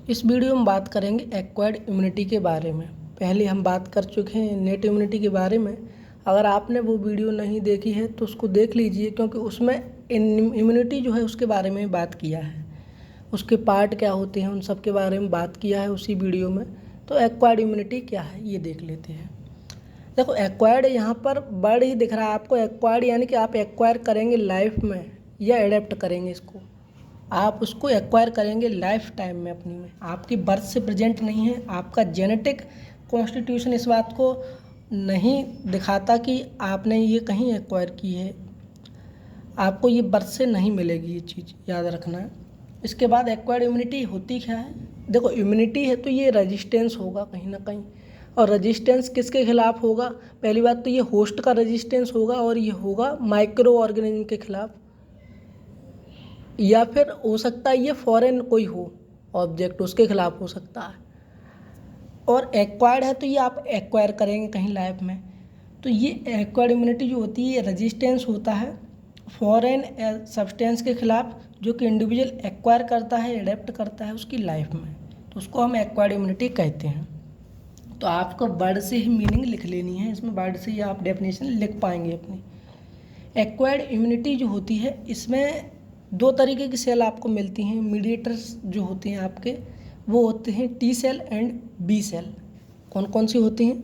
इस वीडियो में बात करेंगे एक्वायर्ड इम्यूनिटी के बारे में। पहले हम बात कर चुके हैं नेट इम्यूनिटी के बारे में। अगर आपने वो वीडियो नहीं देखी है तो उसको देख लीजिए, क्योंकि उसमें इम्यूनिटी जो है उसके बारे में बात किया है, उसके पार्ट क्या होते हैं उन सब के बारे में बात किया है उसी वीडियो में। तो एक्वायर्ड इम्यूनिटी क्या है ये देख लेते हैं। देखो, एक्वायर्ड यहाँ पर वर्ड ही दिख रहा है आपको। एक्वायर्ड यानी कि आप एक्वायर करेंगे लाइफ में या एडेप्ट करेंगे इसको, आप उसको एक्वायर करेंगे लाइफ टाइम में अपनी में। आपकी बर्थ से प्रेजेंट नहीं है। आपका जेनेटिक कॉन्स्टिट्यूशन इस बात को नहीं दिखाता कि आपने ये कहीं एक्वायर की है। आपको ये बर्थ से नहीं मिलेगी, ये चीज़ याद रखना है। इसके बाद एक्वायर्ड इम्यूनिटी होती क्या है? देखो, इम्यूनिटी है तो ये रेजिस्टेंस होगा कहीं ना कहीं। और रेजिस्टेंस किसके खिलाफ होगा? पहली बात तो ये होस्ट का रेजिस्टेंस होगा, और ये होगा माइक्रो ऑर्गेनिज्म के खिलाफ, या फिर हो सकता है ये फॉरेन कोई हो ऑब्जेक्ट, उसके खिलाफ हो सकता है। और एक्वायर्ड है तो ये आप एक्वायर करेंगे कहीं लाइफ में। तो ये एक्वायर्ड इम्यूनिटी जो होती है ये रेजिस्टेंस होता है फॉरेन सब्सटेंस के खिलाफ, जो कि इंडिविजुअल एक्वायर करता है, एडेप्ट करता है उसकी लाइफ में। तो उसको हम एक्वायर्ड इम्यूनिटी कहते हैं। तो आपको वर्ड से ही मीनिंग लिख लेनी है, इसमें वर्ड से ही आप डेफिनेशन लिख पाएंगे अपनी। एक्वायर्ड इम्यूनिटी जो होती है इसमें दो तरीके की सेल आपको मिलती हैं। मीडिएटर्स जो होते हैं आपके, वो होते हैं T cell and B cell. कौन कौन सी होती हैं?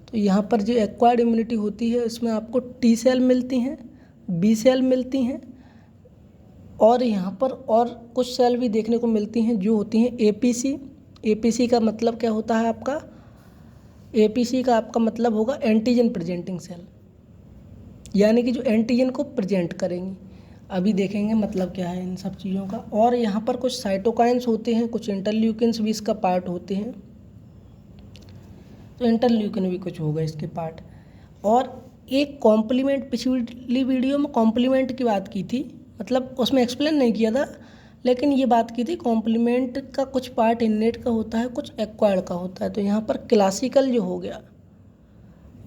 तो यहाँ पर जो एक्वायर्ड इम्यूनिटी होती है इसमें आपको टी सेल मिलती हैं, बी सेल मिलती हैं, और यहाँ पर और कुछ सेल भी देखने को मिलती हैं जो होती हैं एपीसी। एपीसी का मतलब क्या होता है आपका? एपीसी का आपका मतलब होगा एंटीजन प्रेजेंटिंग सेल, यानी कि जो एंटीजन को प्रेजेंट करेंगी। अभी देखेंगे मतलब क्या है इन सब चीज़ों का। और यहाँ पर कुछ साइटोकाइंस होते हैं, कुछ इंटरल्यूकिन्स भी इसका पार्ट होते हैं। तो इंटरल्यूकिन भी कुछ होगा इसके पार्ट। और एक कॉम्प्लीमेंट, पिछली वीडियो में कॉम्प्लीमेंट की बात की थी, मतलब उसमें एक्सप्लेन नहीं किया था, लेकिन ये बात की थी कॉम्प्लीमेंट का कुछ पार्ट इननेट का होता है, कुछ एक्वायर्ड का होता है। तो यहाँ पर क्लासिकल जो हो गया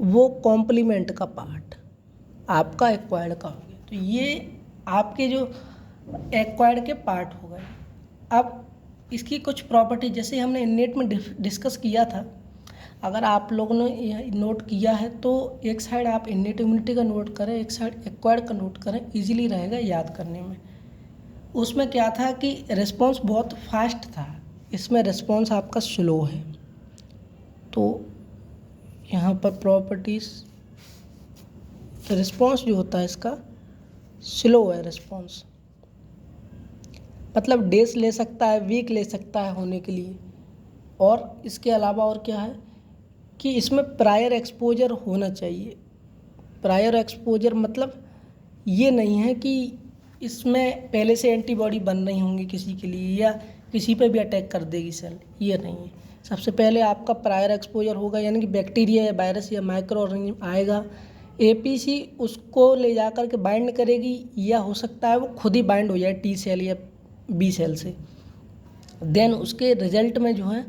वो कॉम्प्लीमेंट का पार्ट आपका एक्वायर्ड का हो गया। तो ये आपके जो एक्वायर्ड के पार्ट हो गए। अब इसकी कुछ प्रॉपर्टी जैसे हमने इननेट में डिस्कस किया था, अगर आप लोगों ने नोट किया है तो एक साइड आप इननेट इम्यूनिटी का नोट करें, एक साइड एक्वायर्ड का नोट करें, इजीली रहेगा याद करने में। उसमें क्या था कि रिस्पॉन्स बहुत फास्ट था, इसमें रिस्पॉन्स आपका स्लो है। तो यहाँ पर प्रॉपर्टीज़, रिस्पॉन्स जो होता है इसका स्लो है। रिस्पॉन्स मतलब डेज ले सकता है, वीक ले सकता है होने के लिए। और इसके अलावा और क्या है कि इसमें प्रायर एक्सपोजर होना चाहिए। प्रायर एक्सपोजर मतलब ये नहीं है कि इसमें पहले से एंटीबॉडी बन रही होंगी किसी के लिए या किसी पे भी अटैक कर देगी सेल, ये नहीं है। सबसे पहले आपका प्रायर एक्सपोजर होगा, यानी कि बैक्टीरिया या वायरस या माइक्रो ऑर्गेनिज्म आएगा, एपीसी उसको ले जा कर के बाइंड करेगी, या हो सकता है वो खुद ही बाइंड हो जाए टी सेल या बी सेल से। देन उसके रिजल्ट में जो है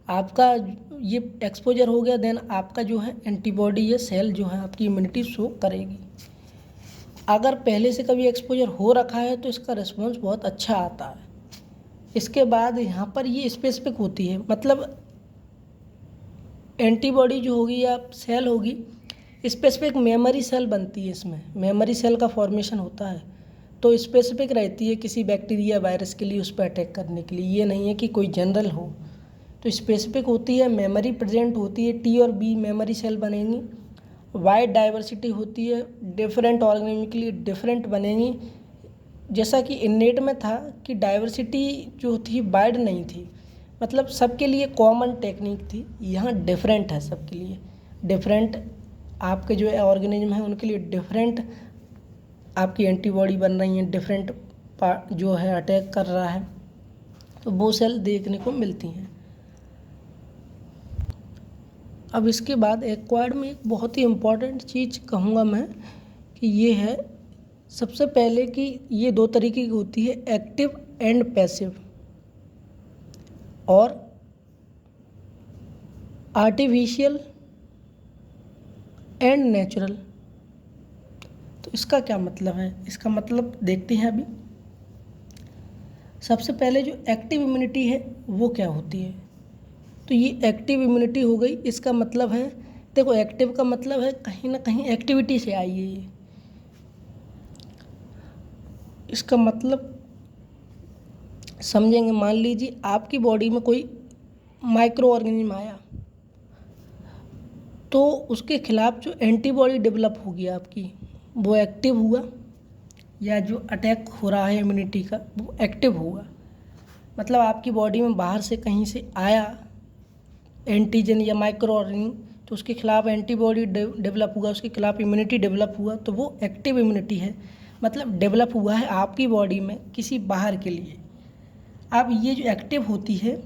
आपका ये एक्सपोजर हो गया, देन आपका जो है एंटीबॉडी या सेल जो है आपकी इम्यूनिटी शो करेगी। अगर पहले से कभी एक्सपोजर हो रखा है तो इसका रिस्पॉन्स बहुत अच्छा आता है। इसके बाद यहाँ पर ये स्पेसिफिक होती है, मतलब एंटीबॉडी जो होगी या सेल होगी, स्पेसिफिक मेमोरी सेल बनती है, इसमें मेमोरी सेल का फॉर्मेशन होता है। तो स्पेसिफिक रहती है किसी बैक्टीरिया वायरस के लिए, उस पर अटैक करने के लिए। ये नहीं है कि कोई जनरल हो, तो स्पेसिफिक होती है, मेमोरी प्रेजेंट होती है, टी और बी मेमोरी सेल बनेंगी। वाइड डाइवर्सिटी होती है, डिफरेंट ऑर्गेनिज्म के लिए डिफरेंट बनेंगी। जैसा कि इननेट में था कि डाइवर्सिटी जो थी वाइड नहीं थी, मतलब सबके लिए कॉमन टेक्निक थी। यहाँ डिफरेंट है सबके लिए, डिफरेंट आपके जो है ऑर्गेनिज्म है उनके लिए डिफरेंट आपकी एंटीबॉडी बन रही हैं, डिफरेंट जो है अटैक कर रहा है। तो वो सेल देखने को मिलती हैं। अब इसके बाद एक्वायर्ड में एक बहुत ही इम्पॉर्टेंट चीज़ कहूँगा मैं कि ये है सबसे पहले कि ये दो तरीके की होती है, एक्टिव एंड पैसिव, और आर्टिफिशियल एंड नेचुरल। तो इसका क्या मतलब है? इसका मतलब देखते हैं अभी। सबसे पहले जो एक्टिव इम्यूनिटी है वो क्या होती है, तो ये एक्टिव इम्यूनिटी हो गई। इसका मतलब है, देखो एक्टिव का मतलब है कहीं ना कहीं एक्टिविटी से आई है ये। इसका मतलब समझेंगे, मान लीजिए आपकी बॉडी में कोई माइक्रो ऑर्गेनिज्म आया, तो उसके खिलाफ जो एंटीबॉडी डेवलप होगी आपकी, वो एक्टिव हुआ, या जो अटैक हो रहा है इम्यूनिटी का वो एक्टिव हुआ। मतलब आपकी बॉडी में बाहर से कहीं से आया एंटीजन या माइक्रो ऑर्गेनिज्म, तो उसके खिलाफ एंटीबॉडी डेवलप हुआ, उसके खिलाफ इम्यूनिटी डेवलप हुआ, तो वो एक्टिव इम्यूनिटी है। मतलब डेवलप हुआ है आपकी बॉडी में किसी बाहर के लिए। अब ये जो एक्टिव होती है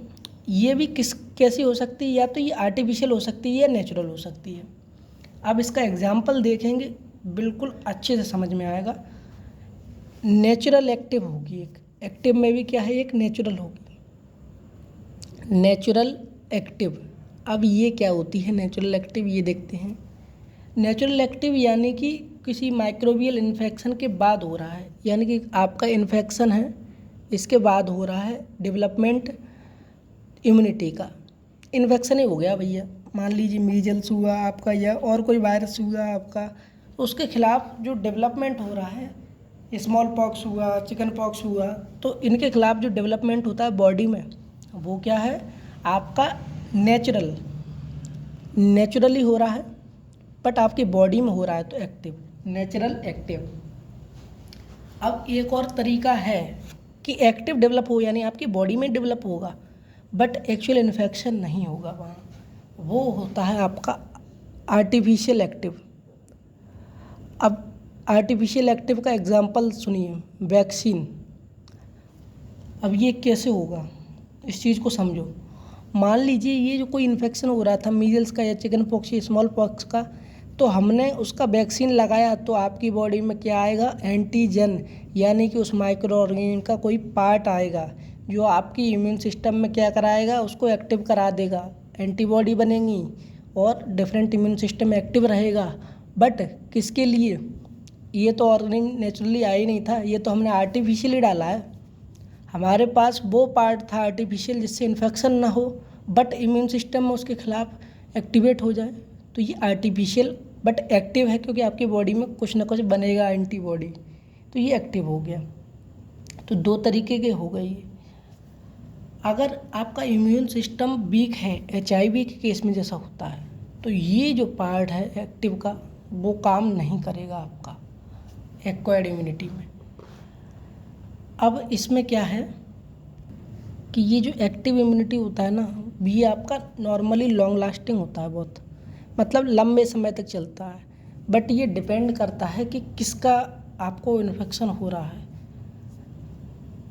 ये भी कैसी हो सकती है, या तो ये आर्टिफिशियल हो सकती है या नेचुरल हो सकती है। अब इसका एग्जाम्पल देखेंगे बिल्कुल अच्छे से समझ में आएगा। नेचुरल एक्टिव होगी एक, एक्टिव में भी क्या है, एक नेचुरल होगी, नेचुरल एक्टिव। अब ये क्या होती है नेचुरल एक्टिव, ये देखते हैं। नेचुरल एक्टिव यानी कि किसी माइक्रोबियल इन्फेक्शन के बाद हो रहा है, यानी कि आपका इन्फेक्शन है इसके बाद हो रहा है डेवलपमेंट इम्यूनिटी का। इन्फेक्शन ही हो गया भैया, मान लीजिए मीजल्स हुआ आपका या और कोई वायरस हुआ आपका, तो उसके खिलाफ जो डेवलपमेंट हो रहा है, स्मॉल पॉक्स हुआ, चिकन पॉक्स हुआ, तो इनके खिलाफ जो डेवलपमेंट होता है बॉडी में वो क्या है आपका नेचुरली हो रहा है, बट आपकी बॉडी में हो रहा है, तो एक्टिव, नेचुरल एक्टिव। अब एक और तरीका है कि एक्टिव डेवलप हो, यानी आपकी बॉडी में डेवलप होगा बट एक्चुअल इन्फेक्शन नहीं होगा वहाँ, वो होता है आपका आर्टिफिशियल एक्टिव। अब आर्टिफिशियल एक्टिव का एग्जांपल सुनिए, वैक्सीन। अब ये कैसे होगा इस चीज़ को समझो। मान लीजिए ये जो कोई इन्फेक्शन हो रहा था मीजल्स का या चिकन पॉक्स या स्मॉल पॉक्स का, तो हमने उसका वैक्सीन लगाया, तो आपकी बॉडी में क्या आएगा, एंटीजन, यानी कि उस माइक्रो ऑर्गेनिज्म का कोई पार्ट आएगा जो आपकी इम्यून सिस्टम में क्या कराएगा, उसको एक्टिव करा देगा, एंटीबॉडी बनेंगी और डिफरेंट इम्यून सिस्टम एक्टिव रहेगा। बट किसके लिए, ये तो ऑर्गेनिज्म नेचुरली आ ही नहीं था, ये तो हमने आर्टिफिशियली डाला है। हमारे पास वो पार्ट था आर्टिफिशियल जिससे इन्फेक्शन ना हो बट इम्यून सिस्टम में उसके खिलाफ एक्टिवेट हो जाए, तो ये आर्टिफिशियल बट एक्टिव है, क्योंकि आपकी बॉडी में कुछ ना कुछ बनेगा एंटीबॉडी, तो ये एक्टिव हो गया। तो दो तरीके के हो गए ये। अगर आपका इम्यून सिस्टम वीक है, HIV के केस में जैसा होता है, तो ये जो पार्ट है एक्टिव का वो काम नहीं करेगा आपका एक्वायर्ड इम्यूनिटी में। अब इसमें क्या है कि ये जो एक्टिव इम्यूनिटी होता है ना, ये आपका नॉर्मली लॉन्ग लास्टिंग होता है बहुत, मतलब लंबे समय तक चलता है, बट ये डिपेंड करता है कि किसका आपको इन्फेक्शन हो रहा है।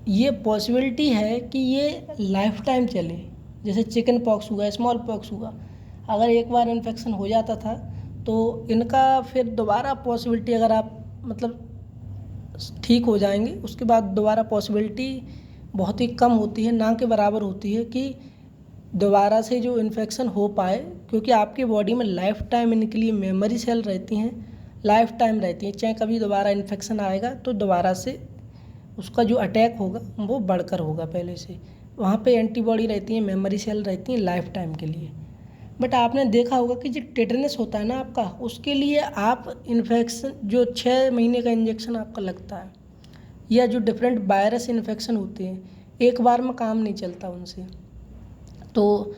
ये पॉसिबिलिटी है कि ये लाइफ टाइम चले, जैसे चिकन पॉक्स हुआ, स्मॉल पॉक्स हुआ, अगर एक बार इन्फेक्शन हो जाता था तो इनका फिर दोबारा पॉसिबिलिटी, अगर आप मतलब ठीक हो जाएंगे उसके बाद दोबारा पॉसिबिलिटी बहुत ही कम होती है, ना के बराबर होती है कि दोबारा से जो इन्फेक्शन हो पाए, क्योंकि आपकी बॉडी में लाइफ टाइम इनके लिए मेमोरी सेल रहती हैं, लाइफ टाइम रहती हैं, चाहे कभी दोबारा इन्फेक्शन आएगा तो दोबारा से उसका जो अटैक होगा वो बढ़कर होगा पहले से। वहाँ पे एंटीबॉडी रहती है, मेमोरी सेल रहती हैं लाइफ टाइम के लिए। बट आपने देखा होगा कि जो टेटनस होता है ना आपका, उसके लिए आप इन्फेक्शन जो 6 महीने का इंजेक्शन आपका लगता है, या जो डिफरेंट वायरस इन्फेक्शन होते हैं एक बार में काम नहीं चलता उनसे, तो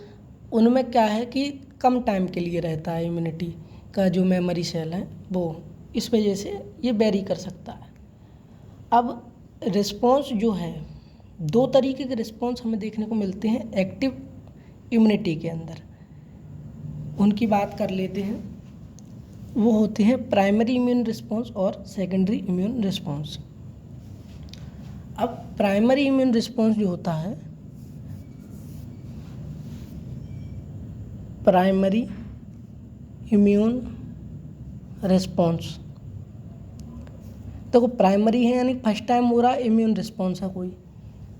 उनमें क्या है कि कम टाइम के लिए रहता है इम्यूनिटी का जो मेमोरी सेल है वो, इस वजह से ये वेरी कर सकता है। अब रिस्पॉन्स जो है, दो तरीके के रिस्पॉन्स हमें देखने को मिलते हैं एक्टिव इम्यूनिटी के अंदर, उनकी बात कर लेते हैं। वो होते हैं प्राइमरी इम्यून रिस्पॉन्स और सेकेंडरी इम्यून रिस्पॉन्स। अब प्राइमरी इम्यून रिस्पॉन्स जो होता है, प्राइमरी इम्यून रिस्पॉन्स, देखो प्राइमरी है यानी फर्स्ट टाइम हो रहा इम्यून रिस्पॉन्स है कोई,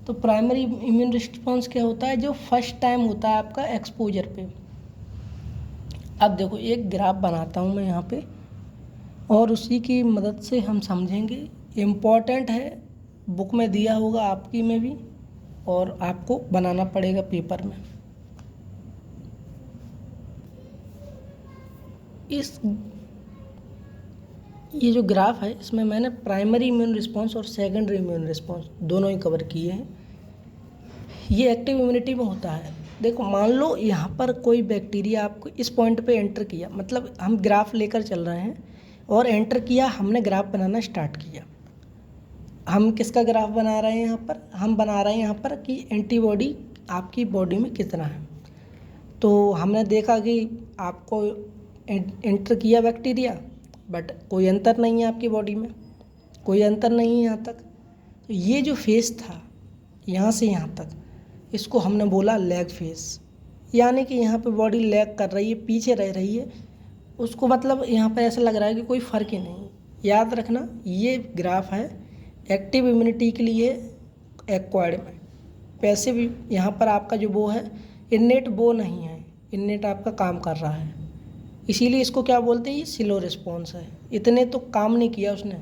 तो प्राइमरी इम्यून रिस्पॉन्स क्या होता है, जो फर्स्ट टाइम होता है आपका एक्सपोजर पे। अब देखो एक ग्राफ बनाता हूँ मैं यहाँ पे, और उसी की मदद से हम समझेंगे, इम्पॉर्टेंट है, बुक में दिया होगा आपकी में भी, और आपको बनाना पड़ेगा पेपर में। ये जो ग्राफ है इसमें मैंने प्राइमरी इम्यून रिस्पॉन्स और सेकेंडरी इम्यून रिस्पॉन्स दोनों ही कवर किए हैं। ये एक्टिव इम्यूनिटी में होता है। देखो, मान लो यहाँ पर कोई बैक्टीरिया आपको इस पॉइंट पे एंटर किया, मतलब हम ग्राफ लेकर चल रहे हैं और एंटर किया, हमने ग्राफ बनाना स्टार्ट किया। हम किसका ग्राफ बना रहे हैं यहाँ पर? हम बना रहे हैं यहाँ पर कि एंटीबॉडी आपकी बॉडी में कितना है। तो हमने देखा कि आपको एंटर किया बैक्टीरिया, बट कोई अंतर नहीं है आपकी बॉडी में, कोई अंतर नहीं है यहाँ तक। तो ये जो फेस था यहाँ से यहाँ तक, इसको हमने बोला लैग फेस, यानी कि यहाँ पे बॉडी लैग कर रही है, पीछे रह रही है। उसको मतलब यहाँ पे ऐसा लग रहा है कि कोई फ़र्क ही नहीं। याद रखना, ये ग्राफ है एक्टिव इम्यूनिटी के लिए एक्वायर्ड में। पैसिव यहाँ पर आपका जो वो है इन्नेट, वो नहीं है, इन्नेट आपका काम कर रहा है, इसीलिए इसको क्या बोलते हैं, ये स्लो रिस्पॉन्स है। इतने तो काम नहीं किया उसने,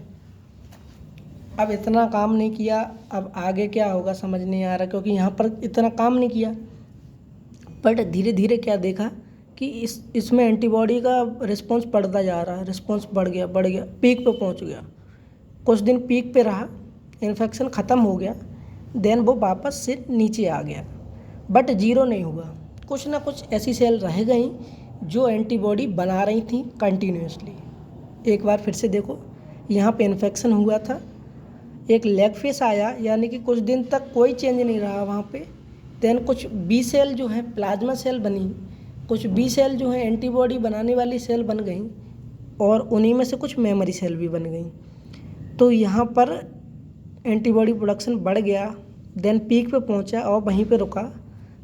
अब इतना काम नहीं किया, अब आगे क्या होगा समझ नहीं आ रहा, क्योंकि यहाँ पर इतना काम नहीं किया। बट धीरे धीरे क्या देखा कि इसमें एंटीबॉडी का रिस्पॉन्स बढ़ता जा रहा है, रिस्पॉन्स बढ़ गया, पीक पे पहुँच गया। कुछ दिन पीक पे रहा, इन्फेक्शन ख़त्म हो गया, देन वो वापस से नीचे आ गया, बट जीरो नहीं हुआ। कुछ ना कुछ ऐसी सेल रह गई जो एंटीबॉडी बना रही थी कंटिन्यूसली। एक बार फिर से देखो, यहाँ पे इन्फेक्शन हुआ था, एक लैग फेस आया, यानी कि कुछ दिन तक कोई चेंज नहीं रहा वहाँ पे। देन कुछ बी सेल जो है प्लाज्मा सेल बनी, कुछ बी सेल जो है एंटीबॉडी बनाने वाली सेल बन गई, और उन्हीं में से कुछ मेमोरी सेल भी बन गई। तो यहाँ पर एंटीबॉडी प्रोडक्शन बढ़ गया, देन पीक पे पहुँचा और वहीं पे रुका।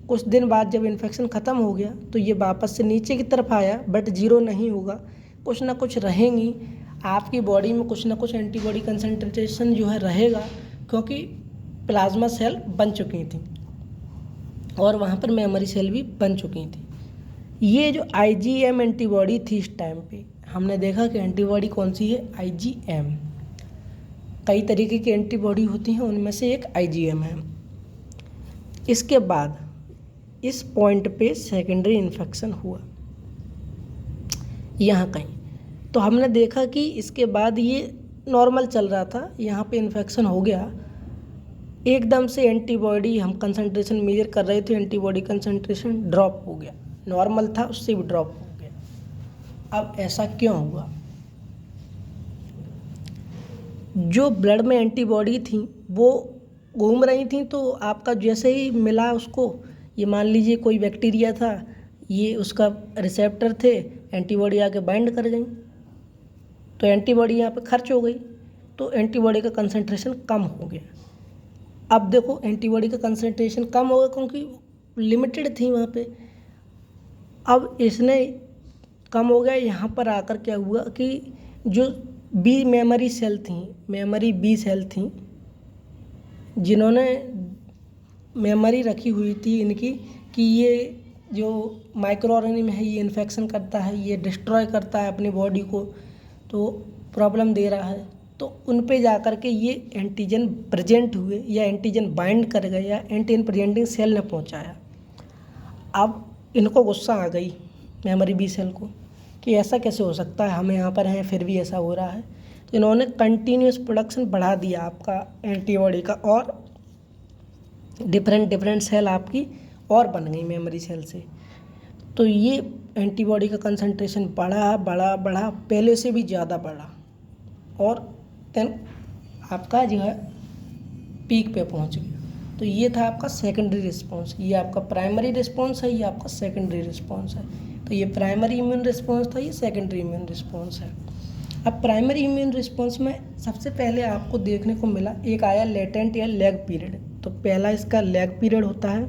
कुछ दिन बाद जब इन्फेक्शन ख़त्म हो गया तो ये वापस से नीचे की तरफ आया, बट जीरो नहीं होगा, कुछ ना कुछ रहेंगी आपकी बॉडी में, कुछ ना कुछ एंटीबॉडी कंसंट्रेशन जो है रहेगा, क्योंकि प्लाज्मा सेल बन चुकी थी और वहाँ पर मेमोरी सेल भी बन चुकी थी। ये जो IgM एंटीबॉडी थी इस टाइम पे, हमने देखा कि एंटीबॉडी कौन सी है, IgM। कई तरीके की एंटीबॉडी होती हैं, उनमें से एक IgM है। इसके बाद इस पॉइंट पे सेकेंडरी इन्फेक्शन हुआ यहाँ कहीं, तो हमने देखा कि इसके बाद ये नॉर्मल चल रहा था, यहाँ पे इन्फेक्शन हो गया, एकदम से एंटीबॉडी हम कंसंट्रेशन मेजर कर रहे थे, एंटीबॉडी कंसंट्रेशन ड्रॉप हो गया, नॉर्मल था उससे भी ड्रॉप हो गया। अब ऐसा क्यों हुआ? जो ब्लड में एंटीबॉडी थी वो घूम रही थी, तो आपका जैसे ही मिला उसको, ये मान लीजिए कोई बैक्टीरिया था, ये उसका रिसेप्टर थे, एंटीबॉडी आके बाइंड कर गई, तो एंटीबॉडी यहाँ पे खर्च हो गई, तो एंटीबॉडी का कंसंट्रेशन कम हो गया। अब देखो, एंटीबॉडी का कंसंट्रेशन कम हो गया क्योंकि लिमिटेड थी वहाँ पे। अब इसने कम हो गया, यहाँ पर आकर क्या हुआ कि जो बी मेमोरी सेल थी, मेमोरी बी सेल थी, जिन्होंने मेमोरी रखी हुई थी इनकी कि ये जो माइक्रो ऑर्गेनिज्म है ये इन्फेक्शन करता है, ये डिस्ट्रॉय करता है अपनी बॉडी को, तो प्रॉब्लम दे रहा है, तो उन पे जा कर के ये एंटीजन प्रेजेंट हुए या एंटीजन बाइंड कर गए या एंटीजन प्रेजेंटिंग सेल ने पहुंचाया। अब इनको गुस्सा आ गई मेमोरी बी सेल को कि ऐसा कैसे हो सकता है, हम यहाँ पर हैं फिर भी ऐसा हो रहा है। तो इन्होंने कंटिन्यूस प्रोडक्शन बढ़ा दिया आपका एंटीबॉडी का, और डिफरेंट सेल आपकी और बन गई मेमोरी सेल से। तो ये एंटीबॉडी का कंसंट्रेशन बढ़ा, पहले से भी ज़्यादा बढ़ा, और देन आपका जो है पीक पे पहुंच गया। तो ये था आपका सेकेंडरी रिस्पॉन्स, ये आपका प्राइमरी रिस्पॉन्स है, ये आपका सेकेंडरी रिस्पॉन्स है। तो ये प्राइमरी इम्यून रिस्पॉन्स था, ये सेकेंडरी इम्यून रिस्पॉन्स है। अब प्राइमरी इम्यून रिस्पॉन्स में सबसे पहले आपको देखने को मिला, एक आया लेटेंट या लैग पीरियड। तो पहला इसका लैग पीरियड होता है,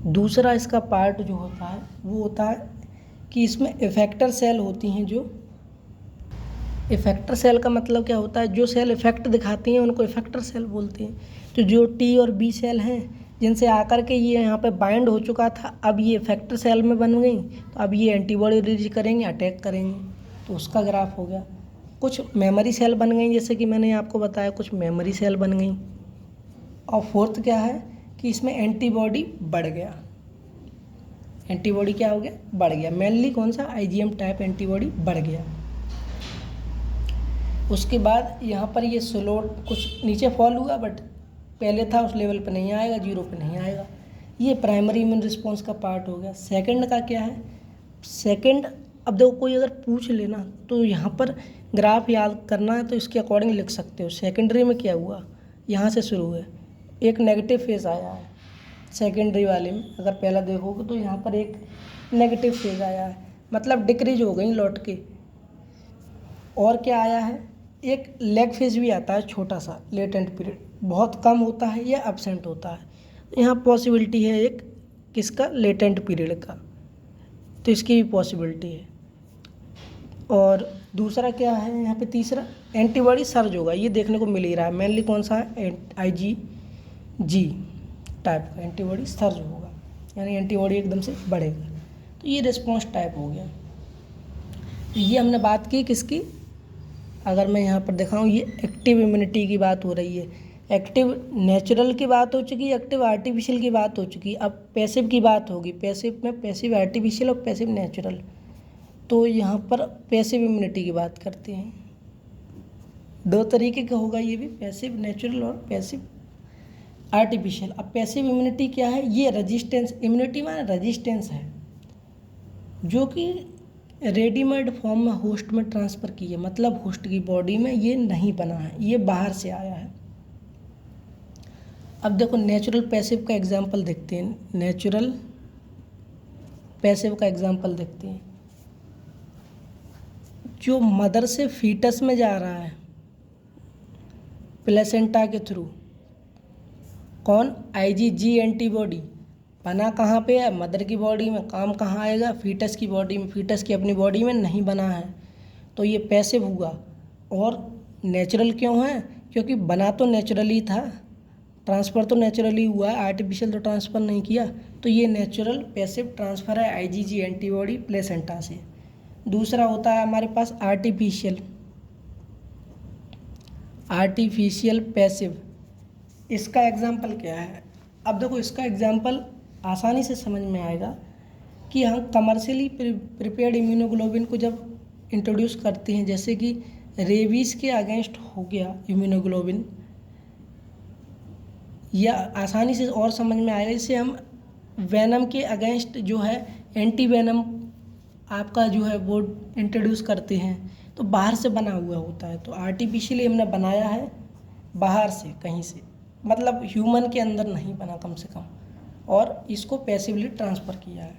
दूसरा इसका पार्ट जो होता है वो होता है कि इसमें इफेक्टर सेल होती हैं। जो इफेक्टर सेल का मतलब क्या होता है, जो सेल इफेक्ट दिखाती हैं उनको इफेक्टर सेल बोलते हैं। तो जो टी और बी सेल हैं जिनसे आकर के ये यहाँ पे बाइंड हो चुका था, अब ये इफेक्टर सेल में बन गई, तो अब ये एंटीबॉडी रिलीज करेंगे, अटैक करेंगे, तो उसका ग्राफ हो गया। कुछ मेमोरी सेल बन गई, जैसे कि मैंने आपको बताया कुछ मेमोरी सेल बन गई, और फोर्थ क्या है कि इसमें एंटीबॉडी बढ़ गया, एंटीबॉडी क्या हो गया, बढ़ गया। मेनली कौन सा, IgM टाइप एंटीबॉडी बढ़ गया। उसके बाद यहाँ पर ये स्लो कुछ नीचे फॉल हुआ, बट पहले था उस लेवल पे नहीं आएगा, 0 पे नहीं आएगा। ये प्राइमरी इम्यून रिस्पॉन्स का पार्ट हो गया। सेकंड का क्या है, सेकंड अब देखो कोई अगर पूछ लेना तो यहाँ पर ग्राफ याद करना है तो इसके अकॉर्डिंग लिख सकते हो। सेकेंडरी में क्या हुआ, यहाँ से शुरू है, एक नेगेटिव फेज आया है सेकेंडरी वाले में। अगर पहला देखोगे तो यहाँ पर एक नेगेटिव फेज आया है, मतलब डिक्रीज हो गई लौट के। और क्या आया है, एक लेग फेज भी आता है, छोटा सा लेटेंट पीरियड, बहुत कम होता है या एब्सेंट होता है। यहाँ पॉसिबिलिटी है एक किसका, लेटेंट पीरियड का, तो इसकी भी पॉसिबिलिटी है। और दूसरा क्या है यहाँ पे, तीसरा एंटीबॉडी सर्ज होगा, ये देखने को मिल ही रहा है। मेनली कौन सा है, IgG टाइप का एंटीबॉडी सर्ज होगा, यानी एंटीबॉडी एकदम से बढ़ेगा। तो ये रिस्पॉन्स टाइप हो गया। ये हमने बात की किसकी, अगर मैं यहाँ पर दिखाऊँ, ये एक्टिव इम्यूनिटी की बात हो रही है। एक्टिव नेचुरल की बात हो चुकी, एक्टिव आर्टिफिशियल की बात हो चुकी, अब पैसिव की बात होगी। पैसिव में पैसिव आर्टिफिशियल और पैसिव नेचुरल। तो यहाँ पर पैसिव इम्यूनिटी की बात करते हैं। 2 तरीके का होगा ये भी, पैसिव नेचुरल और पैसिव आर्टिफिशियल। अब पैसिव इम्यूनिटी क्या है, ये रेजिस्टेंस, इम्यूनिटी माने रेजिस्टेंस है, जो कि रेडीमेड फॉर्म में होस्ट में ट्रांसफ़र की है, मतलब होस्ट की बॉडी में ये नहीं बना है, ये बाहर से आया है। अब देखो नेचुरल पैसिव का एग्जांपल देखते हैं, नेचुरल पैसिव का एग्जांपल देखते हैं। जो मदर से फीटस में जा रहा है प्लेसेंटा के थ्रू, कौन, IgG एंटीबॉडी बना कहाँ पे है, मदर की बॉडी में। काम कहाँ आएगा, फीटस की बॉडी में, फीटस की अपनी बॉडी में नहीं बना है, तो ये पैसिव हुआ। और नेचुरल क्यों है, क्योंकि बना तो नेचुरली था, ट्रांसफ़र तो नेचुरली हुआ है, आर्टिफिशियल तो ट्रांसफ़र नहीं किया। तो ये नेचुरल पैसिव ट्रांसफ़र है IgG एंटीबॉडी प्लेसेंटा से। दूसरा होता है हमारे पास आर्टिफिशियल पैसिव। इसका एग्जाम्पल क्या है, अब देखो इसका एग्जाम्पल आसानी से समझ में आएगा कि हम कमर्शियली प्रिपेयर्ड इम्यूनोग्लोबिन को जब इंट्रोड्यूस करते हैं, जैसे कि रेबीज़ के अगेंस्ट हो गया इम्यूनोग्लोबिन, या आसानी से और समझ में आएगा, इससे हम वेनम के अगेंस्ट जो है एंटी वेनम आपका जो है वो इंट्रोड्यूस करते हैं, तो बाहर से बना हुआ होता है। तो आर्टिफिशियली हमने बनाया है बाहर से, कहीं से, मतलब ह्यूमन के अंदर नहीं बना कम से कम, और इसको पैसिवली ट्रांसफ़र किया है,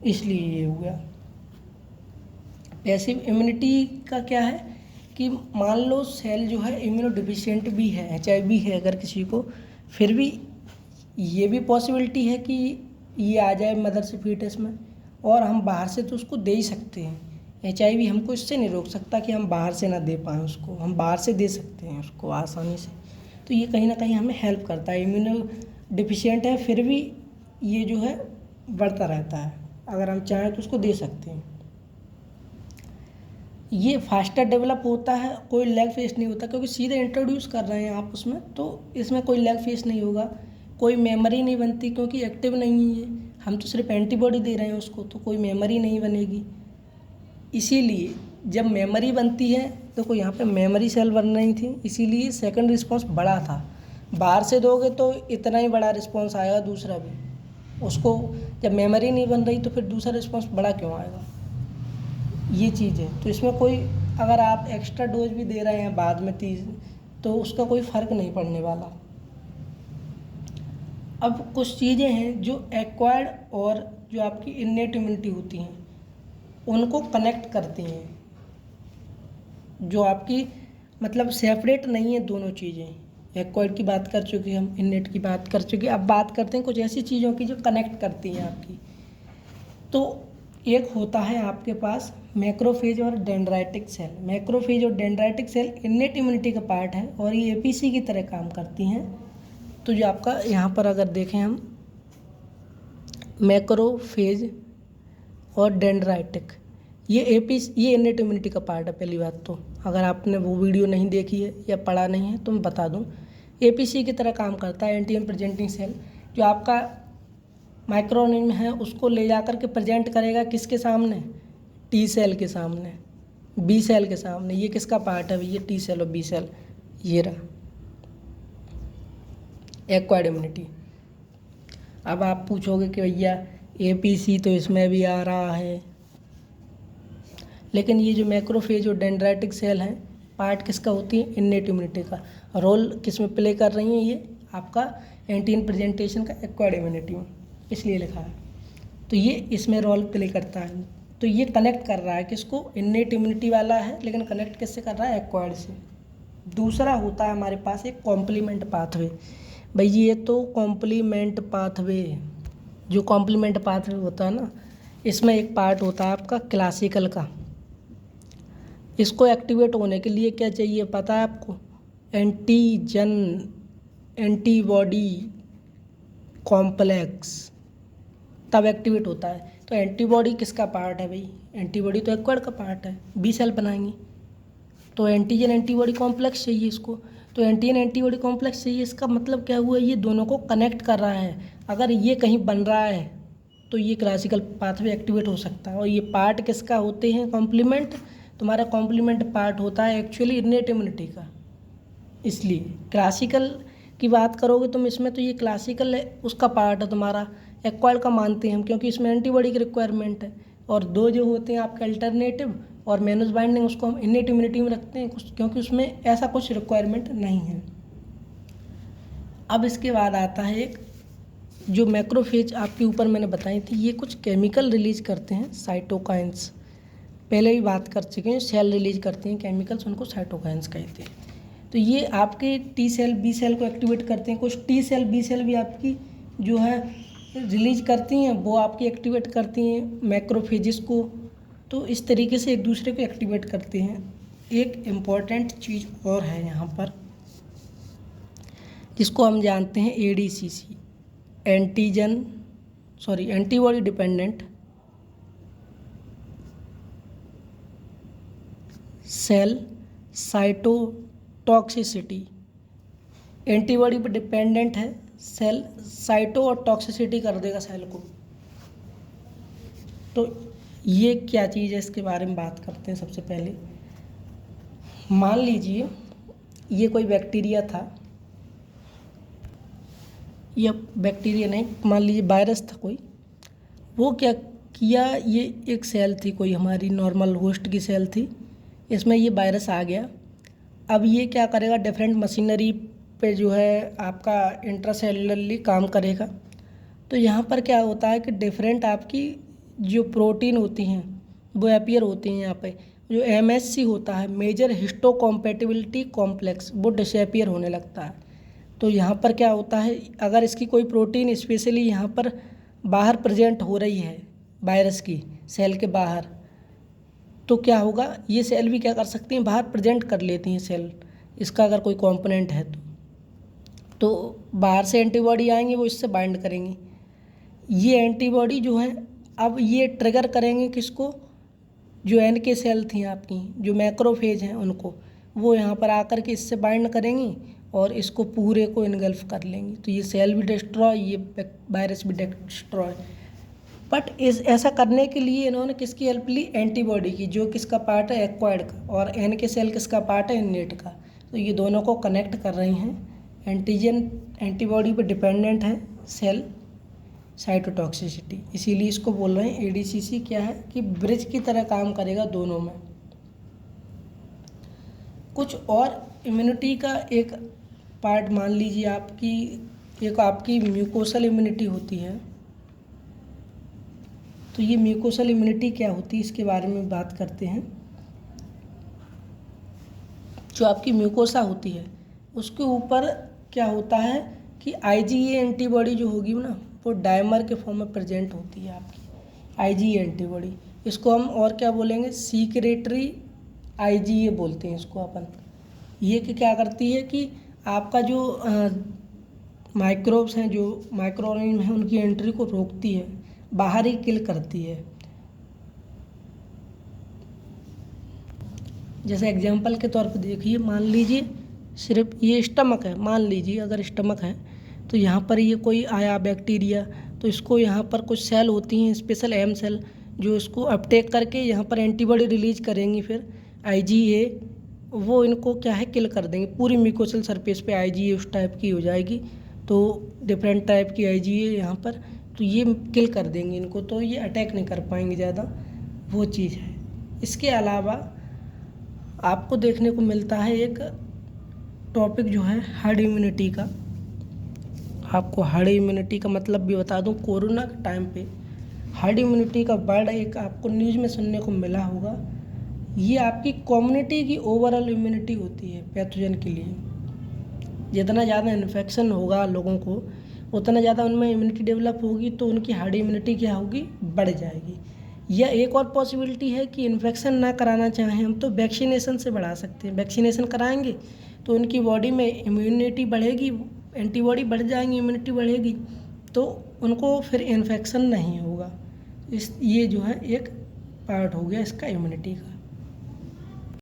इसलिए ये हुआ। पैसिव इम्यूनिटी का क्या है कि मान लो सेल जो है इम्यूनो डिफिशिएंट भी है, HIV है अगर किसी को, फिर भी ये भी पॉसिबिलिटी है कि ये आ जाए मदर से फीटस में, और हम बाहर से तो उसको दे ही सकते हैं। HIV हमको इससे नहीं रोक सकता कि हम बाहर से ना दे पाएँ उसको, हम बाहर से दे सकते हैं उसको आसानी से। तो ये कहीं ना कहीं हमें हेल्प करता है। इम्यूनो डिफिशिएंट है फिर भी ये जो है बढ़ता रहता है, अगर हम चाहें तो उसको दे सकते हैं। ये फास्टर डेवलप होता है, कोई लैग फेस नहीं होता, क्योंकि सीधे इंट्रोड्यूस कर रहे हैं आप उसमें, तो इसमें कोई लैग फेस नहीं होगा। कोई मेमोरी नहीं बनती क्योंकि एक्टिव नहीं है, हम तो सिर्फ एंटीबॉडी दे रहे हैं उसको, तो कोई मेमोरी नहीं बनेगी। इसीलिए जब मेमोरी बनती है, देखो यहाँ पे मेमोरी सेल बन रही थी, इसीलिए सेकंड रिस्पॉन्स बड़ा था। बाहर से दोगे तो इतना ही बड़ा रिस्पॉन्स आएगा, दूसरा भी उसको, जब मेमोरी नहीं बन रही तो फिर दूसरा रिस्पॉन्स बड़ा क्यों आएगा, ये चीज़ है। तो इसमें कोई, अगर आप एक्स्ट्रा डोज भी दे रहे हैं बाद में 30, तो उसका कोई फ़र्क नहीं पड़ने वाला। अब कुछ चीज़ें हैं जो एक्वायर्ड और जो आपकी इन्नेट इम्यूनिटी होती हैं उनको कनेक्ट करती हैं, जो आपकी मतलब सेपरेट नहीं है दोनों चीज़ें। एक्वायर्ड की बात कर चुके हम, इन्नेट की बात कर चुके, अब बात करते हैं कुछ ऐसी चीज़ों की जो कनेक्ट करती हैं आपकी। तो एक होता है आपके पास मैक्रोफेज और डेंड्राइटिक सेल। मैक्रोफेज और डेंड्राइटिक सेल इन्नेट इम्यूनिटी का पार्ट है और ये APC की तरह काम करती हैं। तो जो आपका यहाँ पर अगर देखें हम, मैक्रोफेज और डेंड्राइटिक, ये इन्नेट इम्यूनिटी का पार्ट है। पहली बात तो अगर आपने वो वीडियो नहीं देखी है या पढ़ा नहीं है तो मैं बता दूं, एपीसी की तरह काम करता है, एंटीजन प्रेजेंटिंग सेल। जो आपका माइक्रो ऑर्गेनिज्म है उसको ले जाकर के प्रेजेंट करेगा किसके सामने, टी सेल के सामने, बी सेल के सामने। ये किसका पार्ट है भैया, टी सेल और बी सेल। ये रहा एक्वायर्ड इम्यूनिटी। अब आप पूछोगे कि भैया एपीसी तो इसमें भी आ रहा है, लेकिन ये जो मैक्रोफेज और डेंड्राइटिक सेल हैं पार्ट किसका होती है, इन्नेट इम्यूनिटी का। रोल किस में प्ले कर रही हैं, ये आपका एंटीजन प्रेजेंटेशन का एक्वायर्ड इम्यूनिटी में, इसलिए लिखा है। तो ये इसमें रोल प्ले करता है। तो ये कनेक्ट कर रहा है किसको, इन्नेट इम्यूनिटी वाला है, लेकिन कनेक्ट किससे कर रहा है, एक्वायर्ड से। दूसरा होता है हमारे पास एक कॉम्प्लीमेंट पाथवे। भाई ये तो कॉम्प्लीमेंट पाथवे, जो कॉम्प्लीमेंट पाथवे होता है ना, इसमें एक पार्ट होता है आपका क्लासिकल का। इसको एक्टिवेट होने के लिए क्या चाहिए पता है आपको, एंटीजन एंटीबॉडी कॉम्प्लेक्स, तब एक्टिवेट होता है। तो एंटीबॉडी किसका पार्ट है भाई, एंटीबॉडी तो एक्वायर्ड का पार्ट है, बी सेल बनाएंगे। तो एंटीजन एंटीबॉडी कॉम्प्लेक्स चाहिए इसको। तो एंटीजन एंटीबॉडी कॉम्प्लेक्स चाहिए, इसका मतलब क्या हुआ, ये दोनों को कनेक्ट कर रहा है। अगर ये कहीं बन रहा है तो ये क्लासिकल पाथवे एक्टिवेट हो सकता है। और ये पार्ट किसका होते हैं, कॉम्प्लीमेंट। तुम्हारा कॉम्प्लीमेंट पार्ट होता है एक्चुअली इन्नेट इम्यूनिटी का। इसलिए क्लासिकल की बात करोगे तुम इसमें, तो ये क्लासिकल है उसका पार्ट है तुम्हारा, एक्वायर्ड का मानते हैं हम, क्योंकि इसमें एंटीबॉडी की रिक्वायरमेंट है। और दो जो होते हैं आपके अल्टरनेटिव और मैनुस बाइंडिंग, उसको हम इन्नेट इम्यूनिटी में रखते हैं क्योंकि उसमें ऐसा कुछ रिक्वायरमेंट नहीं है। अब इसके बाद आता है एक जो मैक्रोफेज आपके ऊपर मैंने बताई थी, ये कुछ केमिकल रिलीज करते हैं, साइटोकाइंस। पहले भी बात कर चुके हैं, सेल रिलीज करते हैं केमिकल्स, उनको साइटोकाइंस कहते हैं। तो ये आपके टी सेल बी सेल को एक्टिवेट करते हैं। कुछ टी सेल बी सेल भी आपकी जो है रिलीज करती हैं, वो आपकी एक्टिवेट करती हैं मैक्रोफेजेस को। तो इस तरीके से एक दूसरे को एक्टिवेट करते हैं। एक इम्पॉर्टेंट चीज़ और है यहाँ पर, जिसको हम जानते हैं ADCC, antibody dependent cell cytotoxicity. Antibody पर डिपेंडेंट है सेल, साइटो और टॉक्सिसिटी कर देगा सेल को। तो ये क्या चीज़ है, इसके बारे में बात करते हैं। सबसे पहले मान लीजिए ये कोई बैक्टीरिया था, या बैक्टीरिया नहीं, मान लीजिए वायरस था कोई। वो क्या किया, ये एक सेल थी कोई हमारी नॉर्मल होस्ट की सेल थी, इसमें ये वायरस आ गया। अब ये क्या करेगा, डिफरेंट मशीनरी पे जो है आपका इंट्रासेलुलरली काम करेगा। तो यहाँ पर क्या होता है कि डिफरेंट आपकी जो प्रोटीन होती हैं वो अपीयर होती हैं। यहाँ पे जो एमएससी होता है, मेजर हिस्टोकॉम्पैटिबिलिटी कॉम्प्लेक्स, वो डिसअपीयर होने लगता है। तो यहाँ पर क्या होता है, अगर इसकी कोई प्रोटीन स्पेशली यहाँ पर बाहर प्रेजेंट हो रही है वायरस की सेल के बाहर, तो क्या होगा, ये सेल भी क्या कर सकती हैं, बाहर प्रेजेंट कर लेती हैं सेल, इसका अगर कोई कंपोनेंट है तो बाहर से एंटीबॉडी आएंगी, वो इससे बाइंड करेंगी। ये एंटीबॉडी जो है अब ये ट्रिगर करेंगे किसको, जो एन के सेल थी आपकी, जो मैक्रोफेज हैं उनको, वो यहाँ पर आकर के इससे बाइंड करेंगी और इसको पूरे को इनगल्फ कर लेंगी। तो ये सेल भी डिस्ट्रॉय, ये वायरस भी डिस्ट्रॉय। बट ऐसा करने के लिए इन्होंने किसकी हेल्प ली, एंटीबॉडी की, जो किसका पार्ट है, एक्वायर्ड का, और एन के सेल किसका पार्ट है, इन्नेट का। तो ये दोनों को कनेक्ट कर रही हैं। एंटीजन एंटीबॉडी पे डिपेंडेंट है सेल साइटोटॉक्सिसिटी, इसीलिए इसको बोल रहे हैं एडीसीसी। क्या है कि ब्रिज की तरह काम करेगा दोनों में। कुछ और इम्यूनिटी का एक पार्ट मान लीजिए आपकी, एक आपकी म्यूकोसल इम्यूनिटी होती है। तो ये म्यूकोसल इम्यूनिटी क्या होती है, इसके बारे में बात करते हैं। जो आपकी म्यूकोसा होती है उसके ऊपर क्या होता है कि आईजीए एंटीबॉडी जो होगी ना, वो डायमर के फॉर्म में प्रेजेंट होती है आपकी आईजीए एंटीबॉडी। इसको हम और क्या बोलेंगे, सीक्रेटरी आईजीए बोलते हैं इसको अपन। ये क्या करती है कि आपका जो माइक्रोब्स हैं, जो माइक्रो ऑर्गेनिज्म हैं, उनकी एंट्री को रोकती है, बाहर ही किल करती है। जैसे एग्जांपल के तौर पर देखिए, मान लीजिए सिर्फ ये स्टमक है, मान लीजिए अगर स्टमक है तो यहाँ पर ये कोई आया बैक्टीरिया, तो इसको यहाँ पर कुछ सेल होती हैं स्पेशल एम सेल, जो इसको अपटेक करके यहाँ पर एंटीबॉडी रिलीज करेंगी, फिर IgA वो इनको क्या है किल कर देंगे। पूरी म्यूकोसल सरफेस पे IgA उस टाइप की हो जाएगी, तो डिफरेंट टाइप की IgA यहाँ पर, तो ये किल कर देंगे इनको, तो ये अटैक नहीं कर पाएंगे ज़्यादा, वो चीज़ है। इसके अलावा आपको देखने को मिलता है एक टॉपिक जो है हर्ड इम्यूनिटी का। आपको हर्ड इम्यूनिटी का मतलब भी बता दूं, कोरोना के टाइम पे हर्ड इम्यूनिटी का वर्ड एक आपको न्यूज़ में सुनने को मिला होगा। ये आपकी कम्युनिटी की ओवरऑल इम्यूनिटी होती है पैथोजन के लिए। जितना ज़्यादा इन्फेक्शन होगा लोगों को, उतना ज़्यादा उनमें इम्यूनिटी डेवलप होगी, तो उनकी हार्ड इम्यूनिटी क्या होगी, बढ़ जाएगी। या एक और पॉसिबिलिटी है कि इन्फेक्शन ना कराना चाहें हम, तो वैक्सीनेशन से बढ़ा सकते हैं। वैक्सीनेशन कराएंगे तो उनकी बॉडी में इम्यूनिटी बढ़ेगी, एंटीबॉडी बढ़ जाएंगी, इम्यूनिटी बढ़ेगी, तो उनको फिर इन्फेक्शन नहीं होगा। ये जो है एक पार्ट हो गया इसका इम्यूनिटी का।